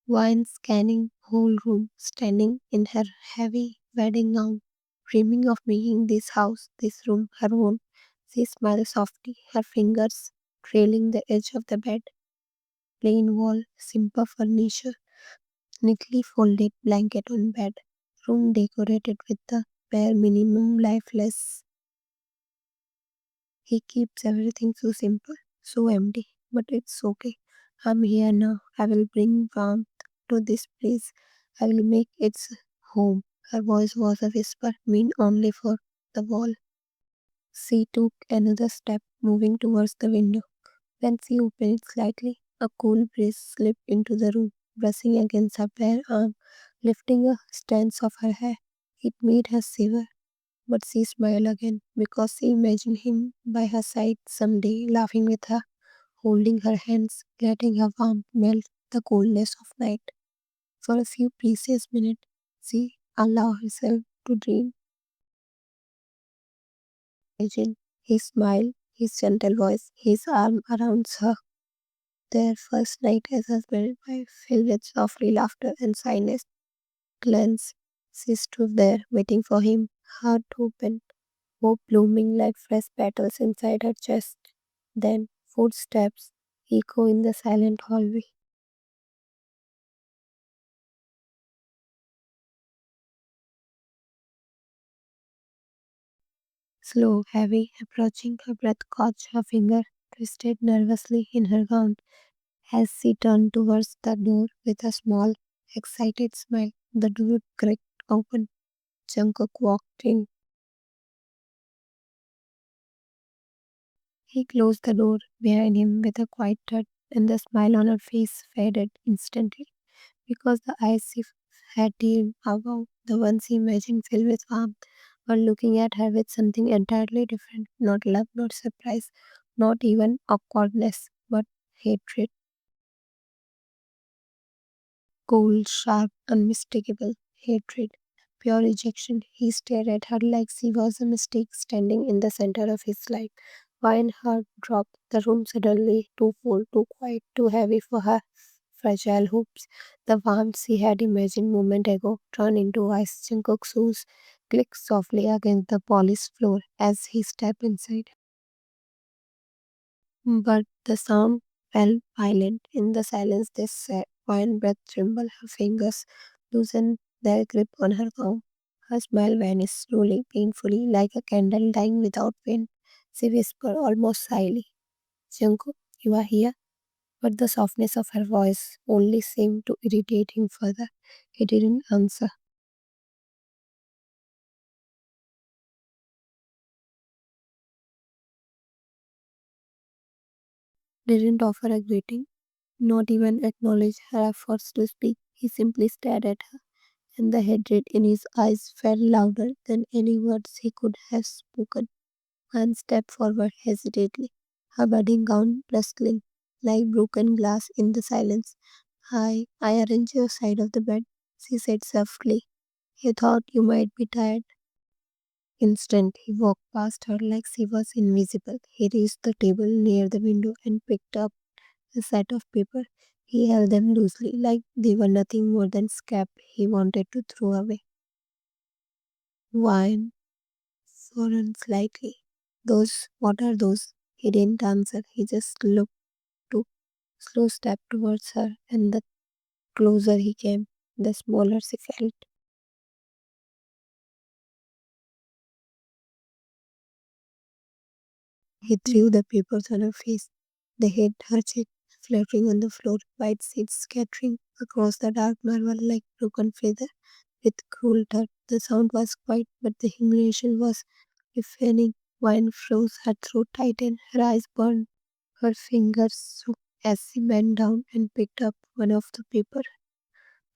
Wine scanning whole room, standing in her heavy wedding gown, dreaming of making this house, this room her own. She smiled softly, her fingers trailing the edge of the bed. Plain wall, simple furniture, neatly folded blanket on bed. Room decorated with the bare minimum lifeless. He keeps everything so simple, so empty. But it's okay. I'm here now. I will bring warmth to this place. I will make its home. Her voice was a whisper, meant only for the wall. She took another step, moving towards the window. When she opened it slightly, a cool breeze slipped into the room, brushing against her bare arm, lifting a strands of her hair. It made her shiver. But she smiled again because she imagined him by her side someday, laughing with her, holding her hands, letting her warmth melt the coldness of night. For a few precious minutes, she allowed herself to dream. Imagine his smile, his gentle voice, his arm around her. Their first night as husband and wife, filled with softly laughter and silence. Glance, she stood there waiting for him, heart open, hope blooming like fresh petals inside her chest. Then footsteps echo in the silent hallway. Slow, heavy, approaching, her breath caught her finger, twisted nervously in her gown as she turned towards the door with a small, excited smile. The door creaked open. Jungkook walked in. He closed the door behind him with a quiet thud, and the smile on her face faded instantly. Because the eyes she had seen above, the ones he imagined filled with warmth, were looking at her with something entirely different. Not love, not surprise, not even awkwardness, but hatred. Cold, sharp, unmistakable hatred. Pure rejection. He stared at her like she was a mistake standing in the center of his life. One heart dropped. The room suddenly too full, too quiet, too heavy for her fragile hopes. The warmth she had imagined moment ago turned into ice. Jungkook's shoes clicked softly against the polished floor as he stepped inside. But the sound fell violent. In the silence, they sat. One breath trembled, her fingers loosened their grip on her gown. Her smile vanished slowly, painfully, like a candle dying without wind. She whispered almost shyly, Jungkook, you are here? But the softness of her voice only seemed to irritate him further. He didn't answer, didn't offer a greeting, not even acknowledge her efforts to speak. He simply stared at her, and the hatred in his eyes felt louder than any words he could have spoken. Anne stepped forward hesitantly, her wedding gown rustling like broken glass in the silence. I arranged your side of the bed, she said softly. He thought you might be tired. Instant, he walked past her like she was invisible. He reached the table near the window and picked up a set of paper. He held them loosely, like they were nothing more than scrap he wanted to throw away. Wine frowned slightly. Those, what are those? He didn't answer. He just looked to slow step towards her, and the closer he came, the smaller she felt. He threw the papers on her face. They hit her cheek, fluttering on the floor, white seeds scattering across the dark marble like broken feather. With cruel touch, the sound was quiet, but the humiliation was deafening. Wine froze, her throat tightened, her eyes burned. Her fingers shook as she bent down and picked up one of the paper.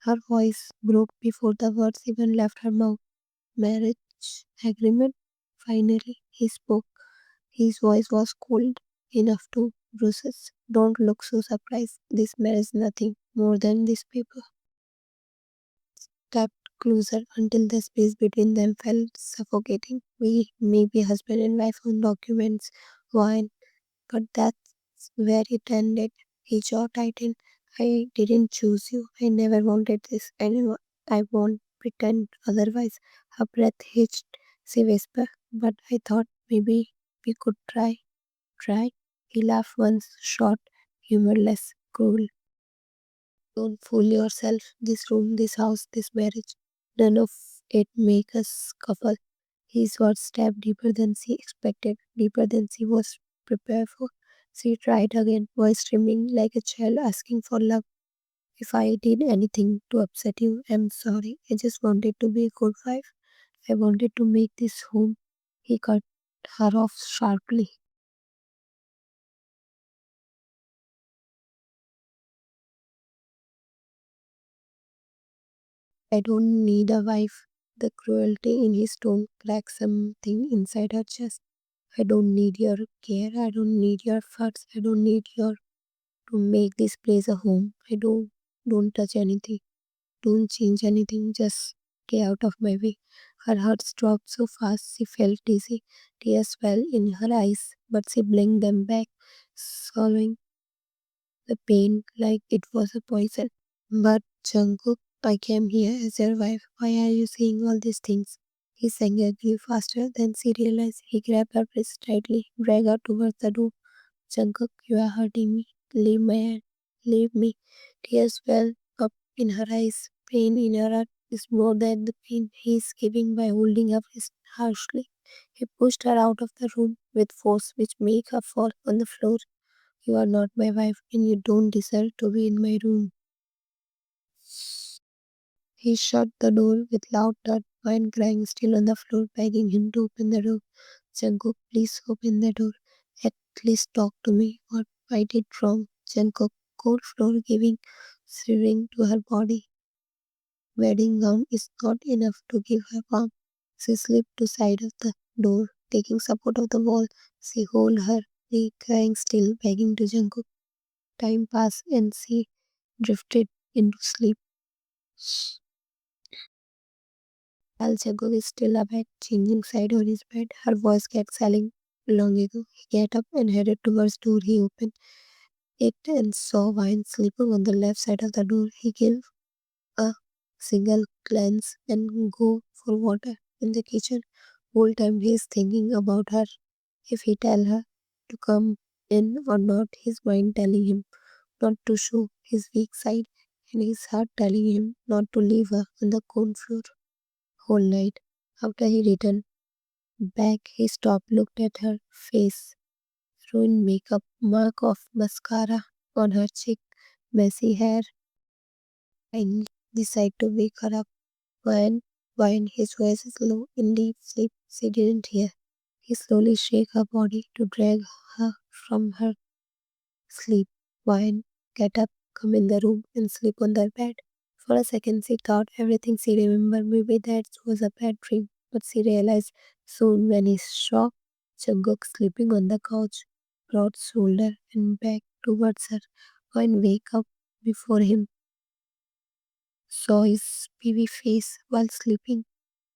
Her voice broke before the words even left her mouth. Marriage agreement? Finally, he spoke. His voice was cold enough to bruises. Don't look so surprised. This marriage is nothing more than this paper. Stepped closer until the space between them felt suffocating. We may be husband and wife on documents, wine, but that's where it ended. His jaw tightened. I didn't choose you. I never wanted this. I won't pretend otherwise. Her breath hitched, she whispered. But I thought maybe we could try. Try? He laughed once, short, humorless, cruel. Don't fool yourself. This room, this house, this marriage, none of it make us couple. His words stabbed deeper than she expected, deeper than she was prepared for. She tried again, voice trembling like a child asking for love. If I did anything to upset you, I'm sorry. I just wanted to be a good wife. I wanted to make this home. He cut her off sharply. I don't need a wife. The cruelty in his tone cracked something inside her chest. I don't need your care. I don't need your fuss. I don't need your to make this place a home. I don't touch anything. Don't change anything. Just stay out of my way. Her heart dropped so fast she felt dizzy. Tears fell in her eyes, but she blinked them back, swallowing the pain like it was a poison. But Jungkook, I came here as your wife. Why are you saying all these things? His anger grew faster than she realized. He grabbed her wrist tightly, dragged her towards the door. Jungkook, you are hurting me. Leave my hand. Leave me. Tears well up in her eyes. Pain in her heart is more than the pain he is giving by holding her wrist harshly. He pushed her out of the room with force which made her fall on the floor. You are not my wife and you don't deserve to be in my room. He shut the door with loud thud and crying still on the floor, begging him to open the door. Jungkook, please open the door. At least talk to me. What I did wrong. Jungkook, cold floor giving shivering to her body. Wedding gown is not enough to give her warmth. She slipped to side of the door, taking support of the wall. She held her, crying still, begging to Jungkook. Time passed and she drifted into sleep. While Jungkook is still awake, changing side on his bed, her voice gets selling long ago. He get up and headed towards door. He opened it and saw Vine sleeping on the left side of the door. He gave a single glance and go for water in the kitchen. Whole time he is thinking about her. If he tell her to come in or not, his mind telling him not to show his weak side and his heart telling him not to leave her on the cold floor whole night. After he returned back, he stopped, looked at her face, ruined makeup, mark of mascara on her cheek, messy hair, and decided to wake her up. When his voice is low in deep sleep, she didn't hear. He slowly shake her body to drag her from her sleep. Wine, get up, come in the room and sleep on the bed. For a second she thought everything she remembered maybe that was a bad dream. But she realized soon when he saw Jungkook sleeping on the couch, broad shoulder and back towards her. Wine wake up before him, saw his baby face while sleeping.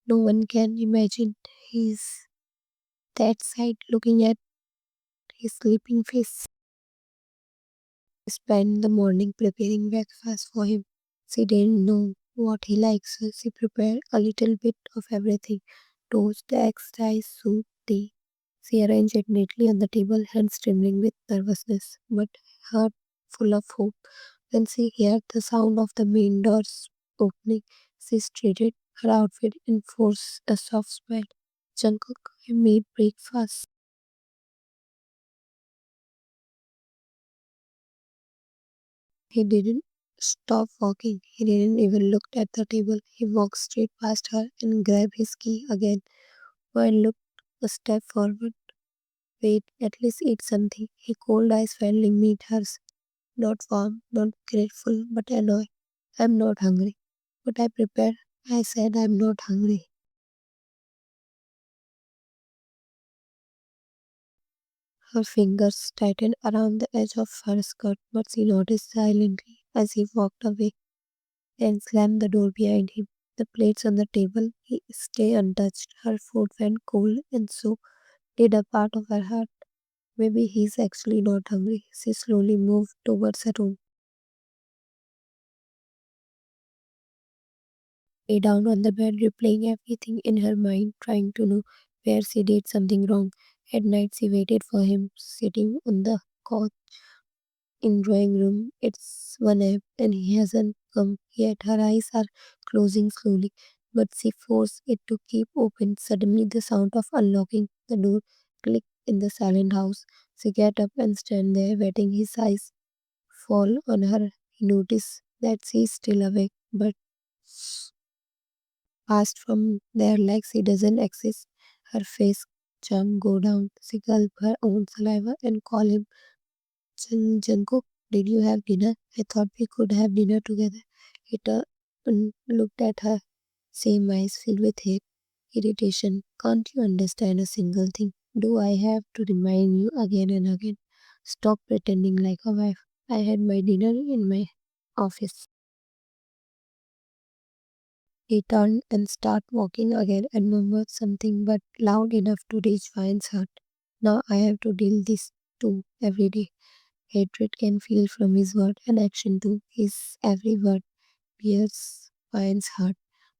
No one can imagine his that side looking at his sleeping face. Spent the morning preparing breakfast for him. She didn't know what he likes, so she prepared a little bit of everything toast, eggs, rice, soup, tea. She arranged it neatly on the table, hands trembling with nervousness, but heart full of hope. When she heard the sound of the main doors opening, she straightened her outfit and forced a soft smile. Jungkook, I made breakfast. He didn't stop walking. He didn't even look at the table. He walked straight past her and grabbed his key again. Wine looked a step forward. Wait, at least eat something. His cold eyes finally meet hers. Not warm, not grateful, but annoyed. I'm not hungry. But I prepared. I said I'm not hungry. Her fingers tightened around the edge of her skirt, but she noticed silently as he walked away and slammed the door behind him. The plates on the table he stay untouched. Her food went cold, and so did a part of her heart. Maybe he's actually not hungry. She slowly moved towards her room. Lay down on the bed, replaying everything in her mind, trying to know where she did something wrong. At night, she waited for him, sitting on the couch in drawing room. It's 1 a.m. and he hasn't come yet. Her eyes are closing slowly, but she forced it to keep open. Suddenly, the sound of unlocking the door clicked in the silent house. She get up and stand there, waiting. His eyes fall on her. He noticed that she is still awake, but passed from there like she doesn't exist. Her face jump go down. She gulp her own saliva and call him Jungkook. Did you have dinner? I thought we could have dinner together. He turned and looked at her, same eyes filled with hate, irritation. Can't you understand a single thing? Do I have to remind you again and again? Stop pretending like a wife. I had my dinner in my office. He turned and started walking again and murmured something but loud enough to reach Vine's heart. Now I have to deal this too every day. Hatred can feel from his word and action too. His every word pierces Vine's heart.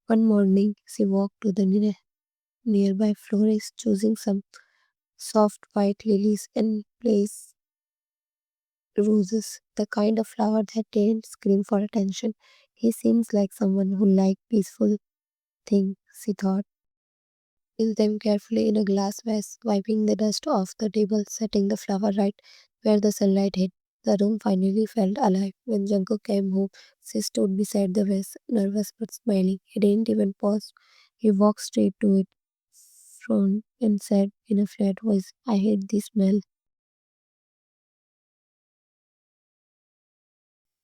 One morning she walked to the nearby florist, choosing some soft white lilies and placed roses, the kind of flower that didn't scream for attention. He seems like someone who liked peaceful things, she thought. Place them carefully in a glass vase, wiping the dust off the table, setting the flower right where the sunlight hit. The room finally felt alive. When Jungkook came home, she stood beside the vase, nervous but smiling. He didn't even pause. He walked straight to it, front, and said in a flat voice, I hate this smell.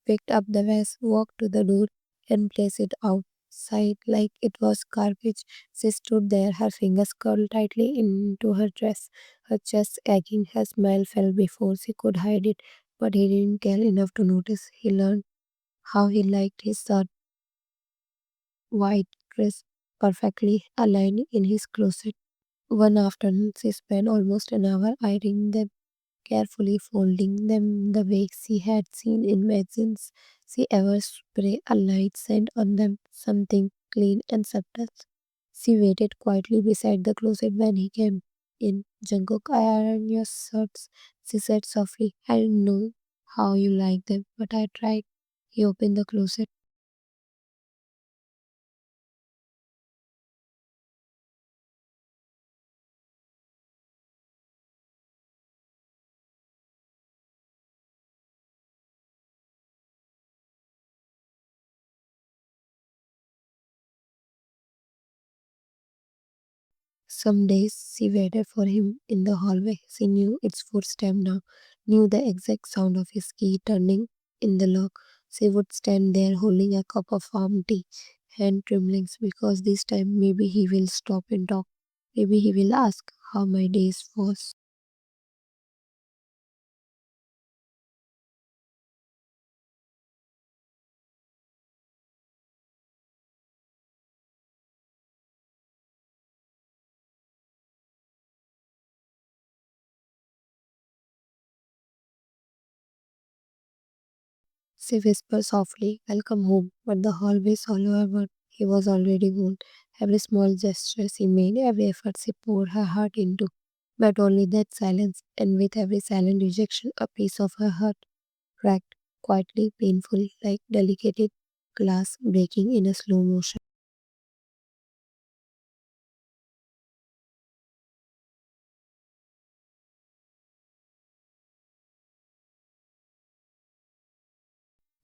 Picked up the vase, walked to the door, and placed it outside like it was garbage. She stood there, her fingers curled tightly into her dress, her chest aching. Her smile fell before she could hide it, but he didn't care enough to notice. He learned how he liked his short, white dress perfectly aligned in his closet. One afternoon, she spent almost an hour ironing them, carefully folding them the way she had seen in magazines. She ever spray a light scent on them, something clean and subtle. She waited quietly beside the closet when he came in. Jungkook, I iron your shirts, she said softly. I don't know how you like them, but I tried. He opened the closet. Some days she waited for him in the hallway. She knew its footstep now, knew the exact sound of his key turning in the lock. She would stand there holding a cup of warm tea, hand tremblings, because this time maybe he will stop and talk. Maybe he will ask how my days was. She whispered softly, Welcome home. But the hallways all over, he was already gone. Every small gesture she made, every effort she poured her heart into. But only that silence, and with every silent rejection, a piece of her heart cracked, quietly, painfully, like delicate glass breaking in a slow motion.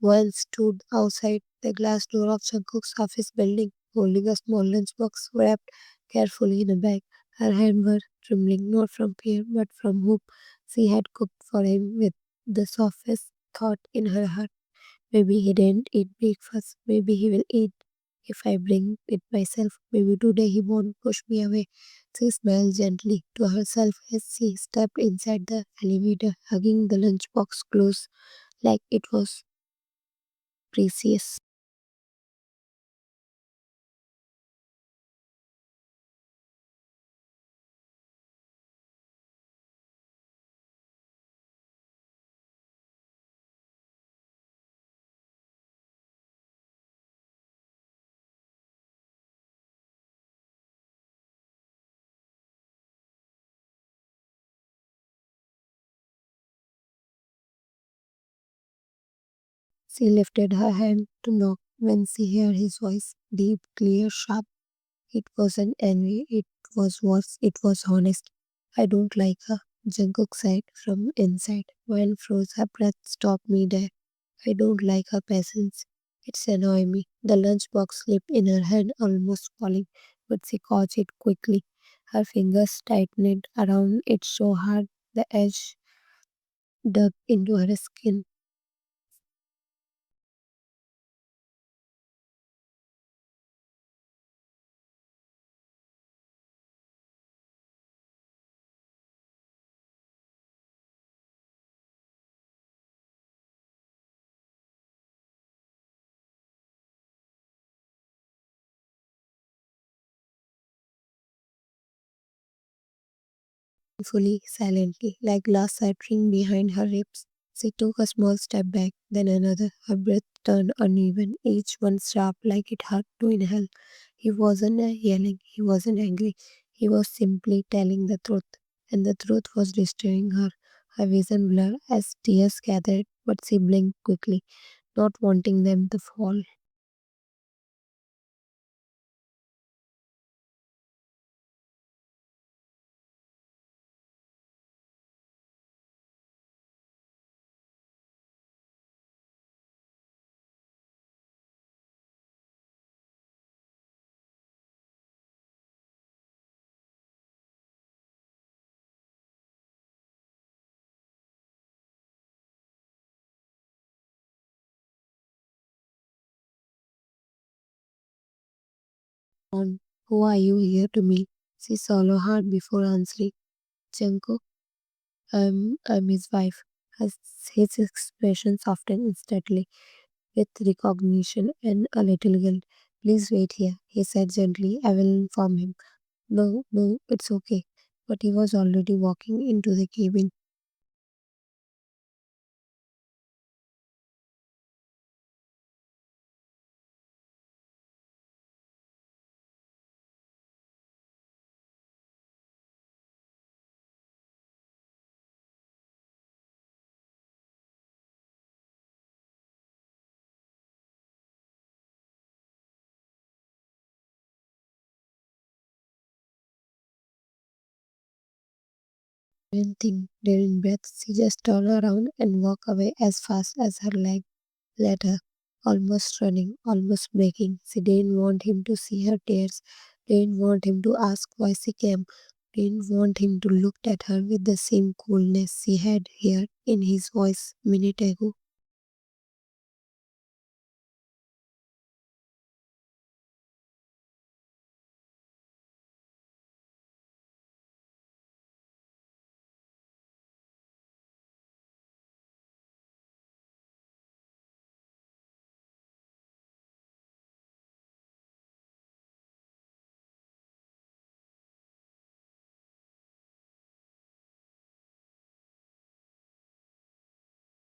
One stood outside the glass door of Jungkook's office building, holding a small lunchbox wrapped carefully in a bag. Her hands were trembling not from fear but from hope. She had cooked for him with the softest thought in her heart. Maybe he didn't eat breakfast. Maybe he will eat if I bring it myself. Maybe today he won't push me away. She smiled gently to herself as she stepped inside the elevator, hugging the lunchbox close like it was precious. She lifted her hand to knock when she heard his voice, deep, clear, sharp. It wasn't angry, it was worse, it was honest. I don't like her, Jungkook said from inside. When froze her breath stopped me there. I don't like her patience. It's annoying me. The lunchbox slipped in her hand, almost falling, but she caught it quickly. Her fingers tightened around it so hard the edge dug into her skin. Fully, silently, like glass shattering behind her ribs. She took a small step back, then another. Her breath turned uneven, each one sharp like it hurt to inhale. He wasn't yelling, he wasn't angry. He was simply telling the truth, and the truth was destroying her. Her vision blurred as tears gathered, but she blinked quickly, not wanting them to fall. On, who are you here to meet? She swallowed hard before answering. Jungkook, I'm his wife. His expression softened instantly with recognition and a little guilt. Please wait here, he said gently. I will inform him. No, no, it's okay. But he was already walking into the cabin. Didn't think, didn't breath. She just turned around and walked away as fast as her leg let her, almost running, almost breaking. She didn't want him to see her tears, didn't want him to ask why she came, didn't want him to look at her with the same coolness she had heard in his voice minute ago.